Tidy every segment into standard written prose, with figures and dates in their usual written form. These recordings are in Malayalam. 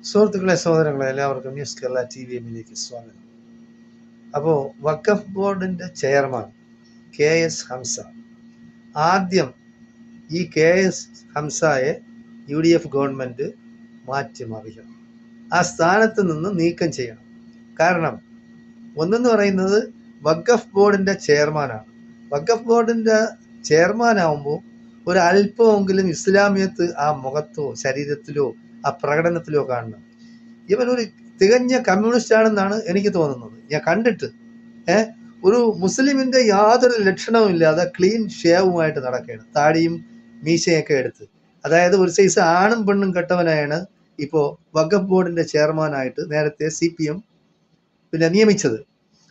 സുഹൃത്തുക്കളെ, സഹോദരങ്ങളെ, എല്ലാവർക്കും ന്യൂസ് കേരള TVMലേക്ക് സ്വാഗതം. അപ്പോൾ വഖഫ് ബോർഡിൻ്റെ ചെയർമാൻ KS ഹംസ, ആദ്യം ഈ KS ഹംസയെ UDF ഗവൺമെൻറ് മാറ്റിമറിക്കണം, ആ സ്ഥാനത്ത് നിന്ന് നീക്കം ചെയ്യണം. കാരണം ഒന്നെന്ന് പറയുന്നത് വഖഫ് ബോർഡിൻ്റെ ചെയർമാനാണ്. വഖഫ് ബോർഡിൻ്റെ ചെയർമാനാവുമ്പോൾ ഒരു അല്പമെങ്കിലും ഇസ്ലാമിയത്ത് ആ മുഖത്തോ ശരീരത്തിലോ ആ പ്രകടനത്തിലോ കാണണം. ഇവനൊരു തികഞ്ഞ കമ്മ്യൂണിസ്റ്റ് ആണെന്നാണ് എനിക്ക് തോന്നുന്നത്. ഞാൻ കണ്ടിട്ട് ഒരു മുസ്ലിമിൻ്റെ യാതൊരു ലക്ഷണവും ഇല്ലാതെ ക്ലീൻ ഷേവുമായിട്ട് നടക്കുകയാണ്, താടിയും മീശയൊക്കെ എടുത്ത്. അതായത് ഒരു സൈസ് ആണും പെണ്ണും കെട്ടവനായാണ് ഇപ്പോൾ വഖഫ് ബോർഡിൻ്റെ ചെയർമാനായിട്ട് നേരത്തെ CPM നിയമിച്ചത്.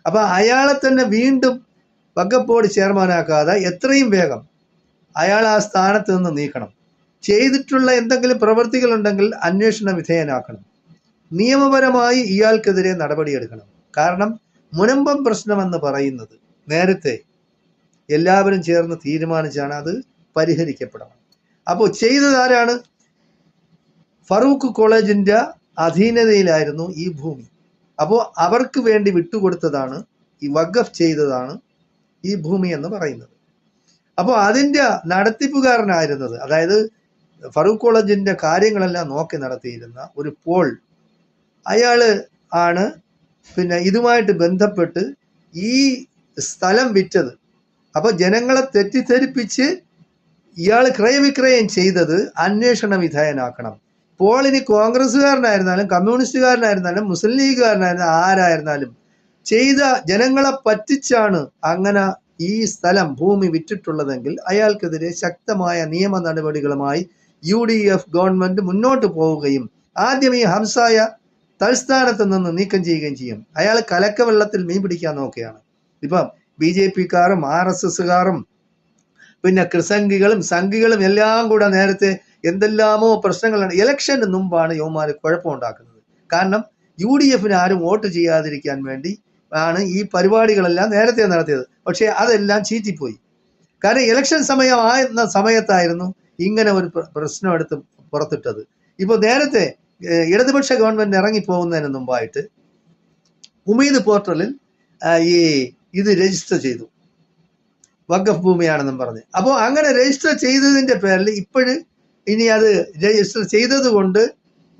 അപ്പം അയാളെ തന്നെ വീണ്ടും വഖഫ് ബോർഡ് ചെയർമാനാക്കാതെ എത്രയും വേഗം അയാൾ ആ സ്ഥാനത്ത് നിന്ന് നീക്കണം. ചെയ്തിട്ടുള്ള എന്തെങ്കിലും പ്രവൃത്തികളുണ്ടെങ്കിൽ അന്വേഷണ വിധേയനാക്കണം. നിയമപരമായി ഇയാൾക്കെതിരെ നടപടിയെടുക്കണം. കാരണം മുനമ്പം പ്രശ്നമെന്ന് പറയുന്നത് നേരത്തെ എല്ലാവരും ചേർന്ന് തീരുമാനിച്ചാണ് അത് പരിഹരിക്കപ്പെടണം. അപ്പോൾ ചെയ്തത് ആരാണ്? ഫറൂഖ് കോളേജിൻ്റെ അധീനതയിലായിരുന്നു ഈ ഭൂമി. അപ്പോൾ അവർക്ക് വേണ്ടി വിട്ടുകൊടുത്തതാണ്, ഈ വഖഫ് ചെയ്തതാണ് ഈ ഭൂമി എന്ന് പറയുന്നത്. അപ്പോൾ അതിൻ്റെ നടത്തിപ്പുകാരനായിരുന്നത്, അതായത് ഫറൂഖ് കോളേജിൻ്റെ കാര്യങ്ങളെല്ലാം നോക്കി നടത്തിയിരുന്ന ഒരു പോൾ, അയാൾ ആണ് ഇതുമായിട്ട് ബന്ധപ്പെട്ട് ഈ സ്ഥലം വിറ്റത്. അപ്പോൾ ജനങ്ങളെ തെറ്റിദ്ധരിപ്പിച്ച് ഇയാൾ ക്രയവിക്രയം ചെയ്തത് അന്വേഷണ വിധേയനാക്കണം. പോളിനി കോൺഗ്രസ്സുകാരനായിരുന്നാലും കമ്മ്യൂണിസ്റ്റുകാരനായിരുന്നാലും മുസ്ലിം ലീഗുകാരനായിരുന്നാലും ആരായിരുന്നാലും ചെയ്ത ജനങ്ങളെ പറ്റിച്ചാണ് അങ്ങനെ ഈ സ്ഥലം ഭൂമി വിറ്റിട്ടുള്ളതെങ്കിൽ അയാൾക്കെതിരെ ശക്തമായ നിയമ നടപടികളുമായി UDF ഗവൺമെൻറ് മുന്നോട്ട് പോവുകയും ആദ്യം ഈ ഹംസായ തൽസ്ഥാനത്ത് നിന്ന് നീക്കം ചെയ്യുകയും ചെയ്യും. അയാൾ കലക്കവെള്ളത്തിൽ മീൻ പിടിക്കാൻ നോക്കുകയാണ്. ഇപ്പം BJP-ക്കാരും RSS-കാരും ക്രിസംഗികളും സംഘികളും എല്ലാം കൂടെ നേരത്തെ എന്തെല്ലാമോ പ്രശ്നങ്ങളാണ്. ഇലക്ഷന് മുമ്പാണ് യുവമാർ കുഴപ്പമുണ്ടാക്കുന്നത്. കാരണം UDF-ന് ആരും വോട്ട് ചെയ്യാതിരിക്കാൻ വേണ്ടി ആണ് ഈ പരിപാടികളെല്ലാം നേരത്തെ നടത്തിയത്. പക്ഷേ അതെല്ലാം ചീറ്റിപ്പോയി. കാരണം ഇലക്ഷൻ സമയമായിരുന്ന സമയത്തായിരുന്നു ഇങ്ങനെ ഒരു പ്രശ്നം എടുത്ത് പുറത്തിട്ടത്. ഇപ്പോൾ നേരത്തെ ഇടതുപക്ഷ ഗവൺമെൻറ് ഇറങ്ങിപ്പോകുന്നതിന് മുമ്പായിട്ട് ഉമീദ് പോർട്ടലിൽ ഇത് രജിസ്റ്റർ ചെയ്തു, വഖഫ് ഭൂമിയാണെന്നും പറഞ്ഞ്. അപ്പോൾ അങ്ങനെ രജിസ്റ്റർ ചെയ്തതിൻ്റെ പേരിൽ ഇനി അത് രജിസ്റ്റർ ചെയ്തത് കൊണ്ട്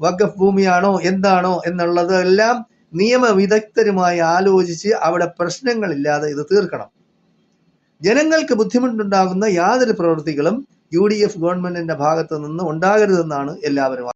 വഖഫ് ഭൂമിയാണോ എന്താണോ എന്നുള്ളതെല്ലാം നിയമവിദഗ്ധരുമായി ആലോചിച്ച് അവിടെ പ്രശ്നങ്ങളില്ലാതെ ഇത് തീർക്കണം. ജനങ്ങൾക്ക് ബുദ്ധിമുട്ടുണ്ടാകുന്ന യാതൊരു പ്രവൃത്തികളും UDF ഗവൺമെന്റിന്റെ ഭാഗത്ത് നിന്ന് ഉണ്ടാകരുതെന്നാണ് എല്ലാവരും